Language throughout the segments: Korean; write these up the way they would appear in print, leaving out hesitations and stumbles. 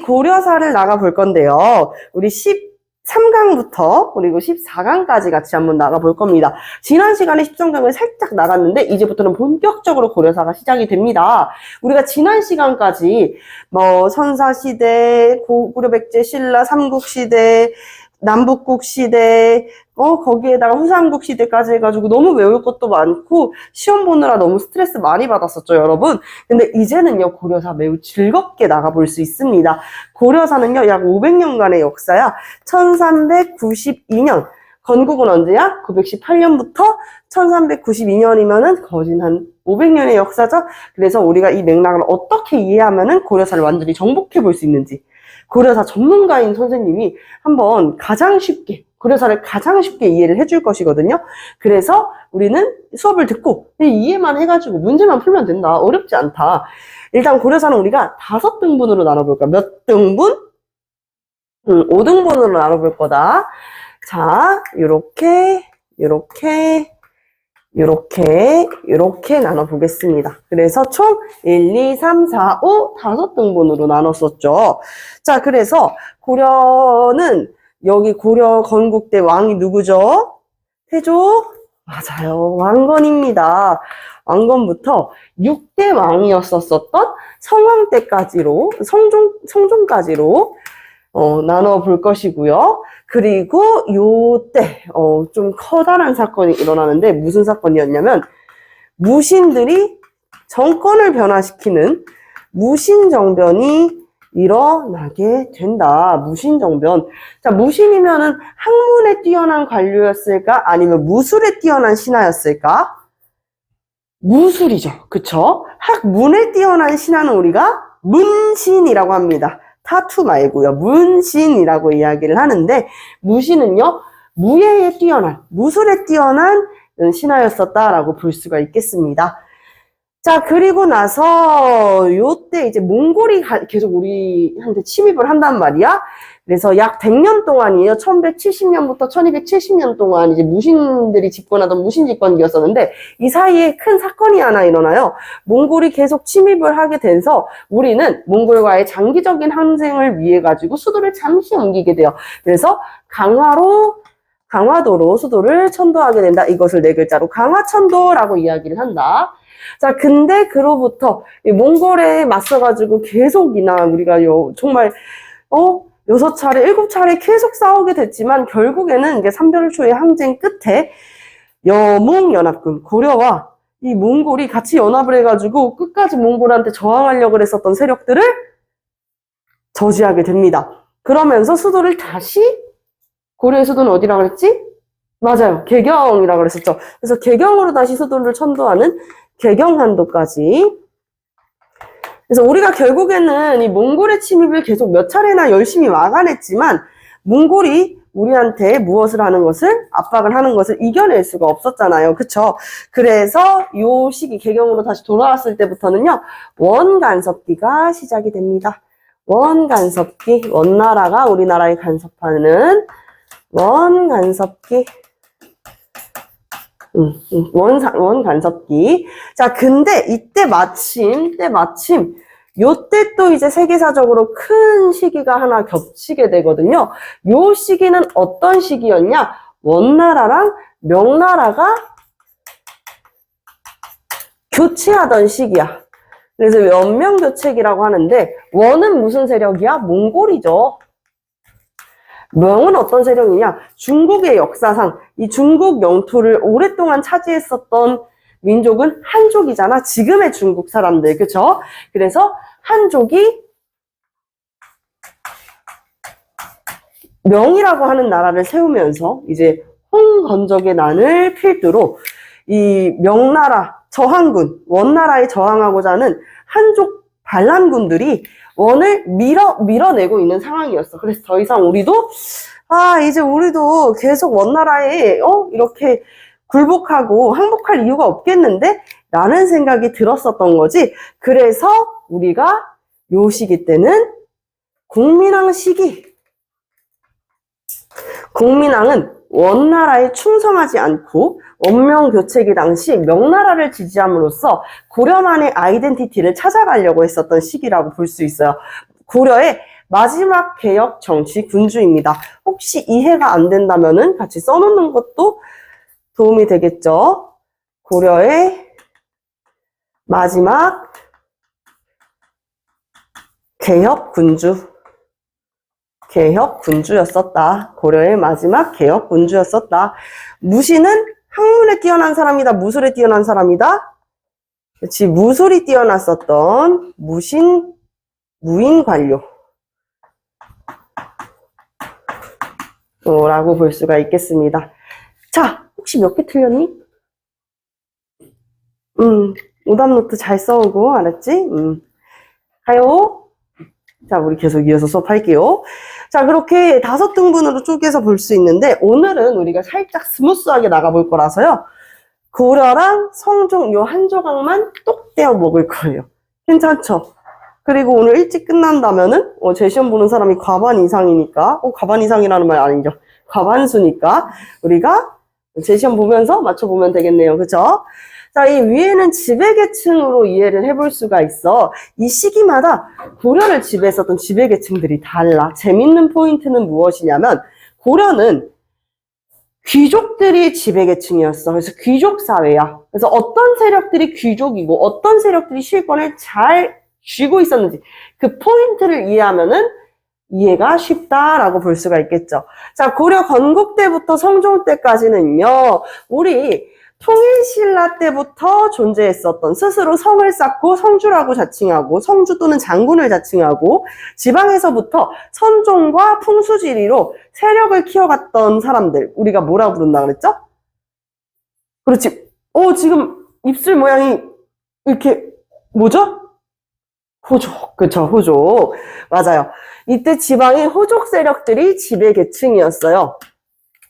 고려사를 나가 볼 건데요. 우리 13강부터 그리고 14강까지 같이 한번 나가 볼 겁니다. 지난 시간에 13강을 살짝 나갔는데 이제부터는 본격적으로 고려사가 시작이 됩니다. 우리가 지난 시간까지 뭐 선사시대, 고구려백제, 신라, 삼국시대, 남북국시대, 거기에다가 후삼국시대까지 해가지고 너무 외울 것도 많고 시험 보느라 너무 스트레스 많이 받았었죠, 여러분. 근데 이제는요, 고려사 매우 즐겁게 나가볼 수 있습니다. 고려사는요, 약 500년간의 역사야. 1392년. 건국은 언제야? 918년부터 1392년이면은 거진 한 500년의 역사죠. 그래서 우리가 이 맥락을 어떻게 이해하면은 고려사를 완전히 정복해 볼 수 있는지. 고려사 전문가인 선생님이 한번 고려사를 가장 쉽게 이해를 해줄 것이거든요. 그래서 우리는 수업을 듣고 이해만 해가지고 문제만 풀면 된다. 어렵지 않다. 일단 고려사는 우리가 5등분으로 나눠볼까? 몇 등분? 5등분으로 나눠볼 거다. 자, 요렇게 나눠보겠습니다. 그래서 총 1, 2, 3, 4, 5, 5등분으로 나눴었죠. 자, 그래서 고려는 여기 고려 건국대 왕이 누구죠? 태조? 맞아요. 왕건입니다. 왕건부터 6대 왕이었었던 성왕 때까지로, 성종까지로 나눠 볼 것이고요. 그리고 요때 좀 커다란 사건이 일어나는데 무슨 사건이었냐면 무신들이 정권을 변화시키는 무신정변이 일어나게 된다. 무신정변. 자, 무신이면은 학문에 뛰어난 관료였을까? 아니면 무술에 뛰어난 신하였을까? 무술이죠. 그쵸? 학문에 뛰어난 신하는 우리가 문신이라고 합니다. 타투 말고요. 문신이라고 이야기를 하는데 무신은요. 무예에 뛰어난, 무술에 뛰어난 신하였었다라고 볼 수가 있겠습니다. 자, 그리고 나서 요때 이제 몽골이 계속 우리한테 침입을 한단 말이야. 그래서 약 100년 동안이에요. 1170년부터 1270년 동안 이제 무신들이 집권하던 무신 집권기였었는데 이 사이에 큰 사건이 하나 일어나요. 몽골이 계속 침입을 하게 돼서 우리는 몽골과의 장기적인 항쟁을 위해 가지고 수도를 잠시 옮기게 돼요. 그래서 강화도로 수도를 천도하게 된다. 이것을 4글자로 강화천도라고 이야기를 한다. 자, 근데 그로부터 이 몽골에 맞서가지고 계속이나 우리가 정말 6차례, 7차례 계속 싸우게 됐지만 결국에는 이제 삼별초의 항쟁 끝에 여몽연합군, 고려와 이 몽골이 같이 연합을 해가지고 끝까지 몽골한테 저항하려고 했었던 세력들을 저지하게 됩니다. 그러면서 수도를 다시, 고려의 수도는 어디라고 그랬지? 맞아요. 개경이라고 그랬었죠. 그래서 개경으로 다시 수도를 천도하는 개경한도까지. 그래서 우리가 결국에는 이 몽골의 침입을 계속 몇 차례나 열심히 막아냈지만 몽골이 우리한테 무엇을 하는 것을, 압박을 하는 것을 이겨낼 수가 없었잖아요. 그쵸? 그래서 요 시기 개경으로 다시 돌아왔을 때부터는요, 원간섭기가 시작이 됩니다. 원간섭기, 원나라가 우리나라에 간섭하는 원간섭기. 원간섭기. 자, 근데 이때 마침, 요때 또 이제 세계사적으로 큰 시기가 하나 겹치게 되거든요. 요 시기는 어떤 시기였냐? 원나라랑 명나라가 교체하던 시기야. 그래서 원명교체기라고 하는데, 원은 무슨 세력이야? 몽골이죠. 명은 어떤 세력이냐? 중국의 역사상 이 중국 영토를 오랫동안 차지했었던 민족은 한족이잖아. 지금의 중국 사람들, 그쵸? 그래서 한족이 명이라고 하는 나라를 세우면서 이제 홍건적의 난을 필두로 이 명나라 저항군, 원나라에 저항하고자 하는 한족 반란군들이 원을 밀어내고 있는 상황이었어. 그래서 더 이상 우리도 이제 우리도 계속 원나라에 이렇게 굴복하고 항복할 이유가 없겠는데? 라는 생각이 들었었던 거지. 그래서 우리가 요 시기 때는 공민왕 시기. 공민왕은 원나라에 충성하지 않고 원명교체기 당시 명나라를 지지함으로써 고려만의 아이덴티티를 찾아가려고 했었던 시기라고 볼 수 있어요. 고려에 마지막 개혁 정치 군주입니다. 혹시 이해가 안 된다면은 같이 써놓는 것도 도움이 되겠죠. 고려의 마지막 개혁 군주였었다. 고려의 마지막 개혁 군주였었다. 무신은 학문에 뛰어난 사람이다. 무술에 뛰어난 사람이다. 그렇지. 무술이 뛰어났었던 무인 관료 라고 볼 수가 있겠습니다. 자, 혹시 몇 개 틀렸니? 오답노트 잘 써오고, 알았지? 가요. 자, 우리 계속 이어서 수업할게요. 자, 그렇게 5등분으로 쪼개서 볼 수 있는데, 오늘은 우리가 살짝 스무스하게 나가볼 거라서요. 고려랑 성종 요 한 조각만 똑 떼어 먹을 거예요. 괜찮죠? 그리고 오늘 일찍 끝난다면은, 제 시험 보는 사람이 과반 이상이니까, 과반 이상이라는 말 아니죠. 과반수니까, 우리가 제 시험 보면서 맞춰보면 되겠네요. 그쵸? 자, 이 위에는 지배계층으로 이해를 해볼 수가 있어. 이 시기마다 고려를 지배했었던 지배계층들이 달라. 재밌는 포인트는 무엇이냐면, 고려는 귀족들이 지배계층이었어. 그래서 귀족사회야. 그래서 어떤 세력들이 귀족이고, 어떤 세력들이 실권을 잘 쥐고 있었는지, 그 포인트를 이해하면은 이해가 쉽다라고 볼 수가 있겠죠. 자, 고려 건국 때부터 성종 때까지는요, 우리 통일신라 때부터 존재했었던 스스로 성을 쌓고 성주라고 자칭하고 성주 또는 장군을 자칭하고 지방에서부터 선종과 풍수지리로 세력을 키워갔던 사람들 우리가 뭐라고 부른다 그랬죠? 그렇지. 지금 입술 모양이 이렇게 뭐죠? 호족. 그쵸, 호족. 맞아요. 이때 지방의 호족 세력들이 지배계층이었어요.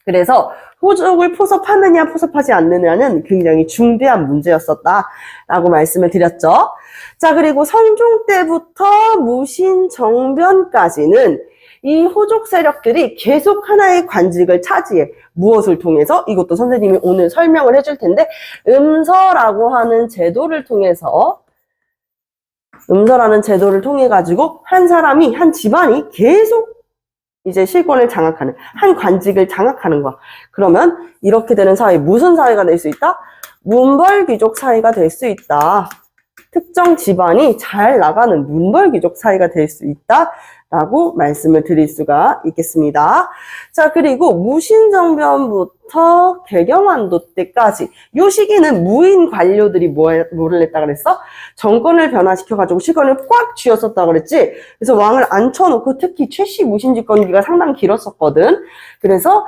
그래서 호족을 포섭하느냐 포섭하지 않느냐는 굉장히 중대한 문제였었다라고 말씀을 드렸죠. 자, 그리고 성종 때부터 무신정변까지는 이 호족 세력들이 계속 하나의 관직을 차지해. 무엇을 통해서? 이것도 선생님이 오늘 설명을 해줄 텐데 음서라고 하는 제도를 통해서 음서라는 제도를 통해 가지고 한 사람이 한 집안이 계속 이제 실권을 장악하는 한 관직을 장악하는 거야. 그러면 이렇게 되는 사회 무슨 사회가 될 수 있다? 문벌귀족 사회가 될 수 있다. 특정 집안이 잘 나가는 문벌귀족 사회가 될 수 있다 라고 말씀을 드릴 수가 있겠습니다. 자, 그리고 무신정변부터 개경환도 때까지 이 시기는 무인 관료들이 뭐를 했다 그랬어? 정권을 변화시켜가지고 실권을 꽉 쥐었었다 그랬지? 그래서 왕을 앉혀놓고 특히 최씨 무신집권기가 상당히 길었었거든. 그래서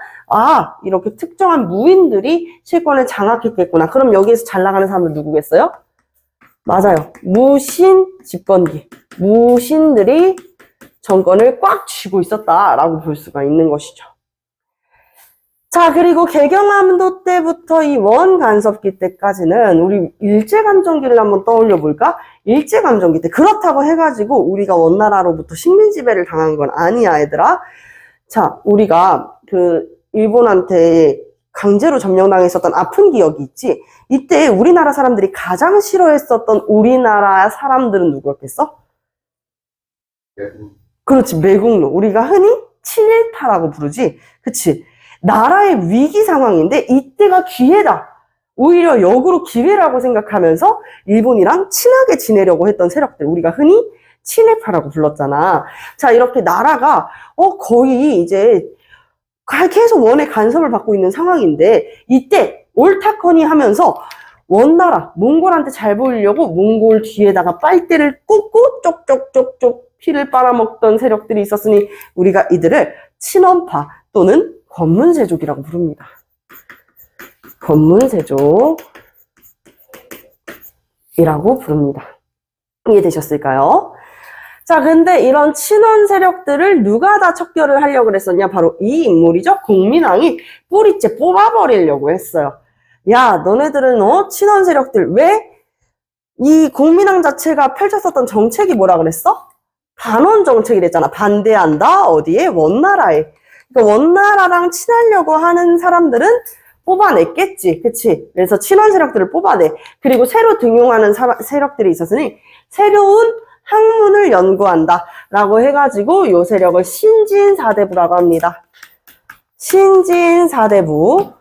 이렇게 특정한 무인들이 실권을 장악했겠구나. 그럼 여기에서 잘 나가는 사람은 누구겠어요? 맞아요. 무신집권기. 무신들이 정권을 꽉 쥐고 있었다라고 볼 수가 있는 것이죠. 자, 그리고 개경함도 때부터 이 원간섭기 때까지는 우리 일제감정기를 한번 떠올려 볼까? 일제감정기 때 그렇다고 해가지고 우리가 원나라로부터 식민지배를 당한 건 아니야, 얘들아. 자, 우리가 그 일본한테 강제로 점령당했었던 아픈 기억이 있지? 이때 우리나라 사람들이 가장 싫어했었던 우리나라 사람들은 누구였겠어? 그렇지, 매국노. 우리가 흔히 친일파라고 부르지. 그치? 나라의 위기 상황인데 이때가 기회다. 오히려 역으로 기회라고 생각하면서 일본이랑 친하게 지내려고 했던 세력들. 우리가 흔히 친일파라고 불렀잖아. 자, 이렇게 나라가 거의 이제 계속 원의 간섭을 받고 있는 상황인데 이때 옳다커니 하면서 원나라, 몽골한테 잘 보이려고 몽골 뒤에다가 빨대를 꽂고 쪽쪽쪽쪽 피를 빨아먹던 세력들이 있었으니 우리가 이들을 친원파 또는 권문세족이라고 부릅니다. 권문세족이라고 부릅니다. 이해되셨을까요? 자, 근데 이런 친원 세력들을 누가 다 척결을 하려고 그랬었냐? 바로 이 인물이죠. 공민왕이 뿌리째 뽑아버리려고 했어요. 야, 너네들은 친원 세력들 왜? 이 공민왕 자체가 펼쳤었던 정책이 뭐라 그랬어? 반원 정책이랬잖아. 반대한다. 어디에? 원나라에. 그러니까 원나라랑 친하려고 하는 사람들은 뽑아냈겠지. 그치? 그래서 친원 세력들을 뽑아내. 그리고 새로 등용하는 세력들이 있었으니 새로운 학문을 연구한다 라고 해가지고 요 세력을 신진사대부라고 합니다. 신진사대부.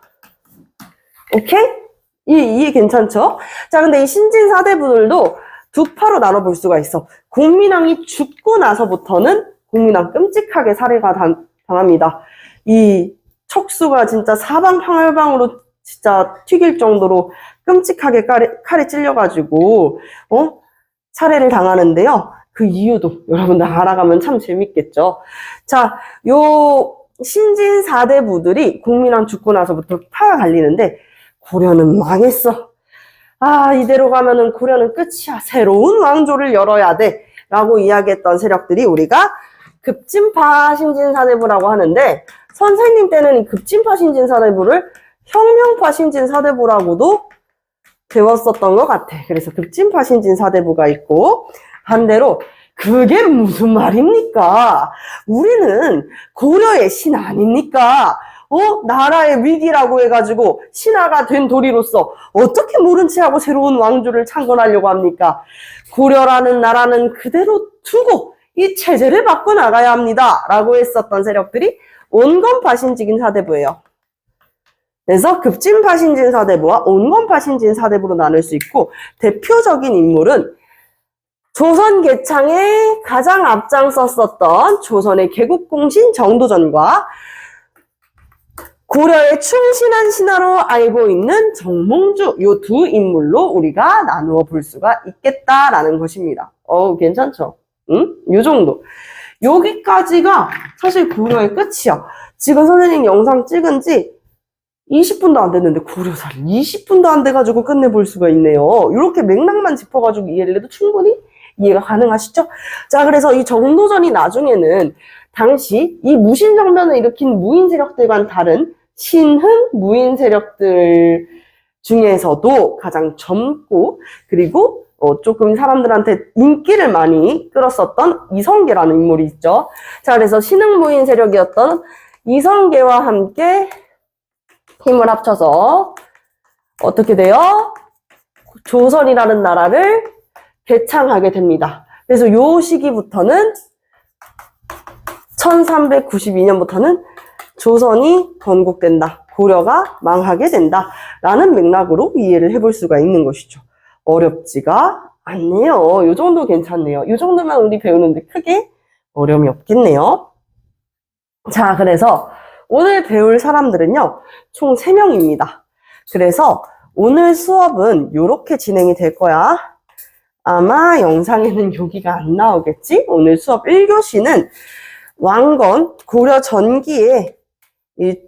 오케이? 이해 괜찮죠? 자, 근데 이 신진사대부들도 두 파로 나눠볼 수가 있어. 공민왕이 죽고 나서부터는 공민왕 끔찍하게 살해가 당합니다. 이 척수가 진짜 사방팔방으로 진짜 튀길 정도로 끔찍하게 칼에 찔려가지고 살해를 당하는데요. 그 이유도 여러분들 알아가면 참 재밌겠죠. 자, 요 신진사대부들이 공민왕 죽고 나서부터 파가 갈리는데 고려는 망했어. 아, 이대로 가면은 고려는 끝이야. 새로운 왕조를 열어야 돼. 라고 이야기했던 세력들이 우리가 급진파 신진사대부라고 하는데, 선생님 때는 이 급진파 신진사대부를 혁명파 신진사대부라고도 배웠었던 것 같아. 그래서 급진파 신진사대부가 있고, 반대로 그게 무슨 말입니까? 우리는 고려의 신 아닙니까? 나라의 위기라고 해가지고 신하가 된 도리로서 어떻게 모른 채 하고 새로운 왕조를 창건하려고 합니까? 고려라는 나라는 그대로 두고 이 체제를 바꿔나가야 합니다. 라고 했었던 세력들이 온건파 신진사대부예요. 그래서 급진파 신진사대부와 온건파 신진사대부로 나눌 수 있고, 대표적인 인물은 조선 개창에 가장 앞장섰었던 조선의 개국공신 정도전과 고려의 충신한 신하로 알고 있는 정몽주, 요 두 인물로 우리가 나누어 볼 수가 있겠다라는 것입니다. 괜찮죠? 응? 요 정도. 여기까지가 사실 고려의 끝이야. 지금 선생님 영상 찍은 지 20분도 안 됐는데 고려사를 20분도 안 돼가지고 끝내볼 수가 있네요. 이렇게 맥락만 짚어가지고 이해를 해도 충분히 이해가 가능하시죠? 자, 그래서 이 정도전이 나중에는 당시 이 무신정변을 일으킨 무인 세력들과는 다른 신흥 무인 세력들 중에서도 가장 젊고, 그리고 조금 사람들한테 인기를 많이 끌었었던 이성계라는 인물이 있죠. 자, 그래서 신흥 무인 세력이었던 이성계와 함께 힘을 합쳐서 어떻게 돼요? 조선이라는 나라를 개창하게 됩니다. 그래서 요 시기부터는 1392년부터는 조선이 건국된다. 고려가 망하게 된다. 라는 맥락으로 이해를 해볼 수가 있는 것이죠. 어렵지가 않네요. 요 정도 괜찮네요. 요 정도면 우리 배우는데 크게 어려움이 없겠네요. 자, 그래서 오늘 배울 사람들은요, 총 3명입니다. 그래서 오늘 수업은 이렇게 진행이 될 거야. 아마 영상에는 여기가 안 나오겠지? 오늘 수업 1교시는 왕건, 고려 전기에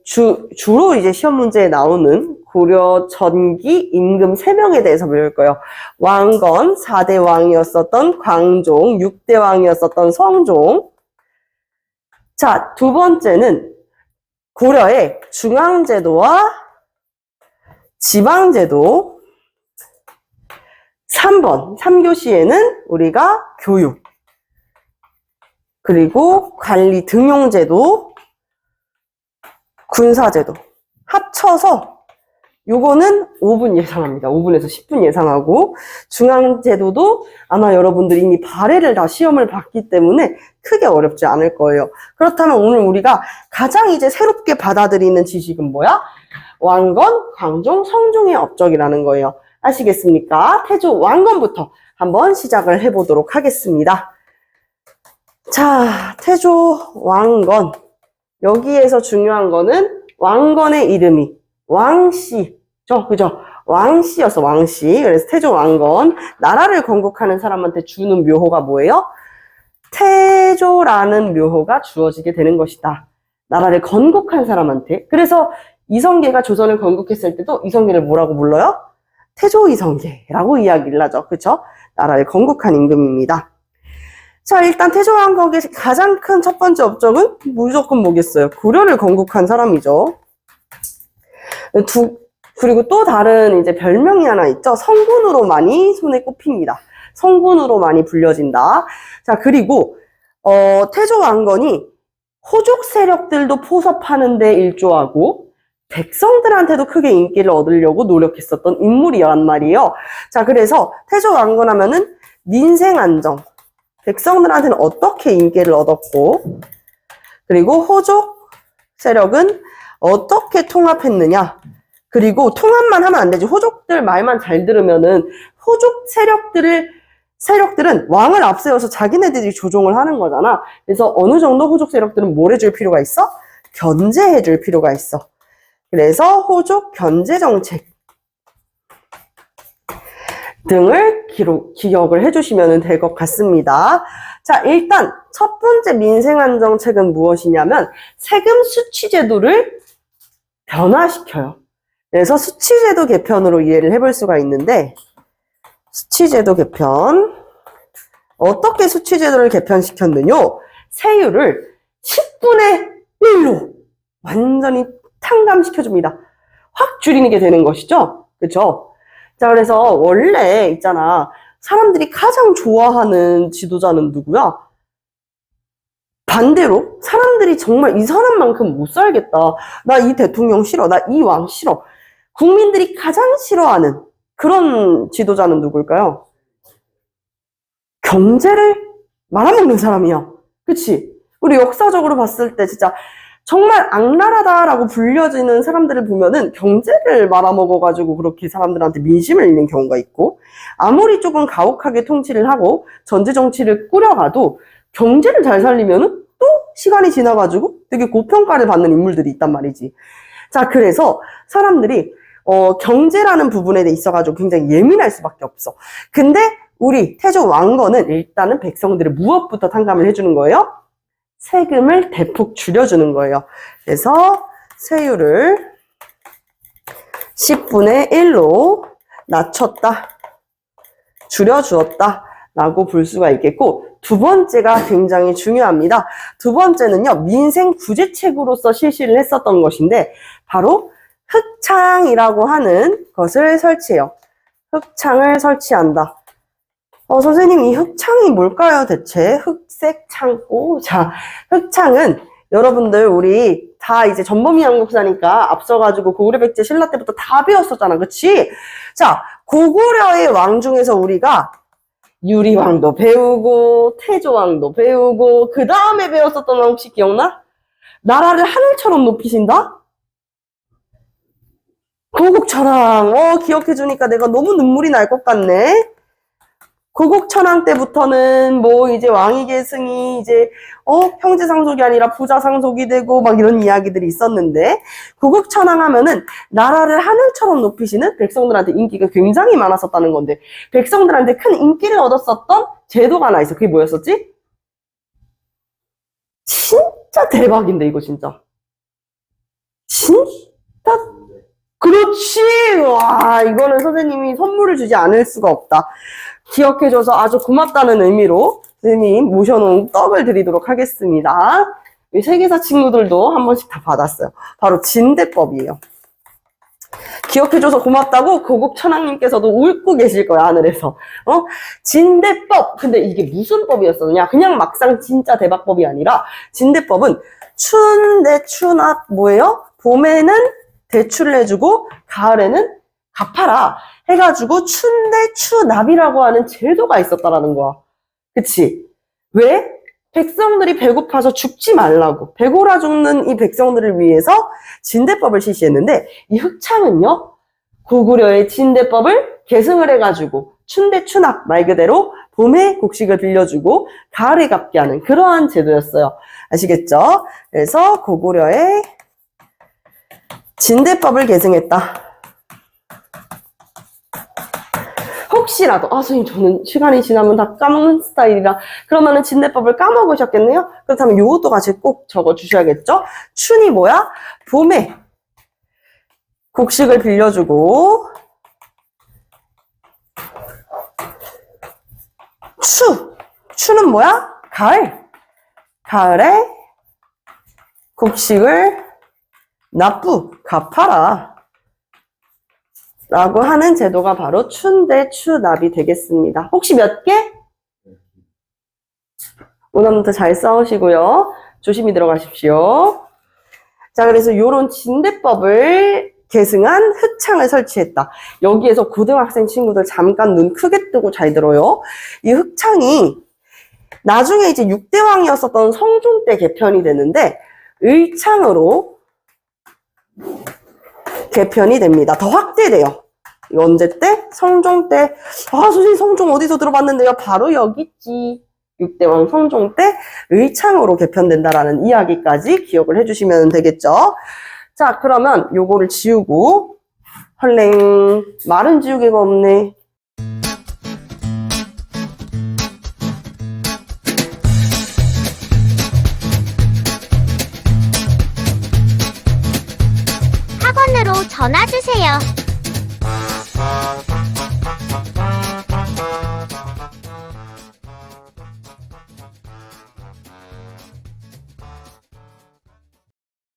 주로 이제 시험 문제에 나오는 고려 전기 임금 3명에 대해서 배울 거예요. 왕건, 4대 왕이었었던 광종, 6대 왕이었었던 성종. 자, 두 번째는 고려의 중앙제도와 지방제도. 3번, 3교시에는 우리가 교육, 그리고 관리 등용제도, 군사제도 합쳐서 요거는 5분 예상합니다. 5분에서 10분 예상하고, 중앙제도도 아마 여러분들이 이미 발해를 다 시험을 봤기 때문에 크게 어렵지 않을 거예요. 그렇다면 오늘 우리가 가장 이제 새롭게 받아들이는 지식은 뭐야? 왕건, 광종, 성종의 업적이라는 거예요. 아시겠습니까? 태조 왕건부터 한번 시작을 해보도록 하겠습니다. 자, 태조 왕건. 여기에서 중요한 거는 왕건의 이름이 왕씨죠, 그죠? 왕씨였어, 왕씨. 그래서 태조 왕건. 나라를 건국하는 사람한테 주는 묘호가 뭐예요? 태조라는 묘호가 주어지게 되는 것이다. 나라를 건국한 사람한테. 그래서 이성계가 조선을 건국했을 때도 이성계를 뭐라고 불러요? 태조 이성계라고 이야기를 하죠. 그쵸? 나라를 건국한 임금입니다. 자, 일단 태조 왕건의 가장 큰 첫 번째 업적은 무조건 뭐겠어요? 고려를 건국한 사람이죠. 그리고 또 다른 이제 별명이 하나 있죠. 성군으로 많이 손에 꼽힙니다. 성군으로 많이 불려진다. 자, 그리고 태조 왕건이 호족 세력들도 포섭하는 데 일조하고 백성들한테도 크게 인기를 얻으려고 노력했었던 인물이란 말이에요. 자, 그래서 태조 왕건 하면은 민생 안정, 백성들한테는 어떻게 인기를 얻었고, 그리고 호족 세력은 어떻게 통합했느냐. 그리고 통합만 하면 안 되지. 호족들 말만 잘 들으면은 호족 세력들은 왕을 앞세워서 자기네들이 조종을 하는 거잖아. 그래서 어느 정도 호족 세력들은 뭘 해줄 필요가 있어? 견제해줄 필요가 있어. 그래서 호족 견제 정책 등을 기억을 해주시면 될 것 같습니다. 자, 일단 첫 번째 민생안정책은 무엇이냐면 세금 수취 제도를 변화시켜요. 그래서 수취제도 개편으로 이해를 해볼 수가 있는데, 수취제도 개편. 어떻게 수취제도를 개편시켰느냐? 세율을 10분의 1로 완전히 탕감시켜줍니다. 확 줄이게 되는 것이죠. 그쵸? 자, 그래서 원래 있잖아. 사람들이 가장 좋아하는 지도자는 누구야? 반대로 사람들이 정말 이 사람만큼 못 살겠다. 나 이 대통령 싫어. 나 이 왕 싫어. 국민들이 가장 싫어하는 그런 지도자는 누굴까요? 경제를 말아먹는 사람이야. 그치? 우리 역사적으로 봤을 때 진짜 정말 악랄하다라고 불려지는 사람들을 보면은 경제를 말아먹어가지고 그렇게 사람들한테 민심을 잃는 경우가 있고, 아무리 조금 가혹하게 통치를 하고 전제 정치를 꾸려가도 경제를 잘 살리면은 또 시간이 지나가지고 되게 고평가를 받는 인물들이 있단 말이지. 자, 그래서 사람들이 경제라는 부분에 있어가지고 굉장히 예민할 수밖에 없어. 근데 우리 태조 왕건은 일단은 백성들의 무엇부터 탕감을 해주는 거예요? 세금을 대폭 줄여주는 거예요. 그래서 세율을 10분의 1로 낮췄다, 줄여주었다 라고 볼 수가 있겠고, 두 번째가 굉장히 중요합니다. 두 번째는요, 민생 구제책으로서 실시를 했었던 것인데 바로 흑창이라고 하는 것을 설치해요. 흑창을 설치한다. 선생님, 이 흑창이 뭘까요, 대체? 흑색 창고. 자, 흑창은 여러분들 우리 다 이제 전범위 양국사니까 앞서가지고 고구려 백제 신라 때부터 다 배웠었잖아. 그치? 자, 고구려의 왕 중에서 우리가 유리왕도 배우고 태조왕도 배우고 그 다음에 배웠었던 왕 혹시 기억나? 나라를 하늘처럼 높이신다? 고국천왕. 기억해주니까 내가 너무 눈물이 날 것 같네. 고국천왕 때부터는 뭐 이제 왕위 계승이 이제 형제 상속이 아니라 부자 상속이 되고 막 이런 이야기들이 있었는데, 고국천왕 하면은 나라를 하늘처럼 높이시는 백성들한테 인기가 굉장히 많았었다는 건데, 백성들한테 큰 인기를 얻었었던 제도가 하나 있어. 그게 뭐였었지? 진짜 대박인데 이거 진짜 그렇지. 와, 이거는 선생님이 선물을 주지 않을 수가 없다. 기억해줘서 아주 고맙다는 의미로 선생님 모셔놓은 떡을 드리도록 하겠습니다. 이 세계사 친구들도 한 번씩 다 받았어요. 바로 진대법이에요. 기억해줘서 고맙다고 고국천왕님께서도 웃고 계실 거야, 하늘에서. 진대법. 근데 이게 무슨 법이었었냐? 그냥 막상 진짜 대박법이 아니라, 진대법은 춘대추납 뭐예요? 봄에는 대출을 해주고 가을에는 갚아라 해가지고 춘대추납이라고 하는 제도가 있었다라는 거야. 그치? 왜? 백성들이 배고파서 죽지 말라고, 배고라 죽는 이 백성들을 위해서 진대법을 실시했는데, 이 흑창은요, 고구려의 진대법을 계승을 해가지고 춘대추납, 말 그대로 봄에 곡식을 빌려주고 가을에 갚게 하는 그러한 제도였어요. 아시겠죠? 그래서 고구려의 진대법을 계승했다. 혹시라도 선생님 저는 시간이 지나면 다 까먹는 스타일이라, 그러면은 진대법을 까먹으셨겠네요. 그렇다면 요것도 같이 꼭 적어주셔야겠죠. 춘이 뭐야? 봄에 곡식을 빌려주고, 추는 뭐야? 가을에 곡식을 갚아라 라고 하는 제도가 바로 춘대추납이 되겠습니다. 혹시 몇 개? 오늘부터 잘 싸우시고요. 조심히 들어가십시오. 자, 그래서 요런 진대법을 계승한 흑창을 설치했다. 여기에서 고등학생 친구들 잠깐 눈 크게 뜨고 잘 들어요. 이 흑창이 나중에 이제 6대왕이었었던 성종 때 개편이 되는데 의창으로 개편이 됩니다. 더 확대돼요. 이거 언제 때? 성종 때. 아, 선생님 성종 어디서 들어봤는데요? 바로 여기 있지. 6대왕 성종 때 의창으로 개편된다라는 이야기까지 기억을 해주시면 되겠죠. 자, 그러면 요거를 지우고 헐랭 말은 지우개가 없네. 학원으로 전화 주세요.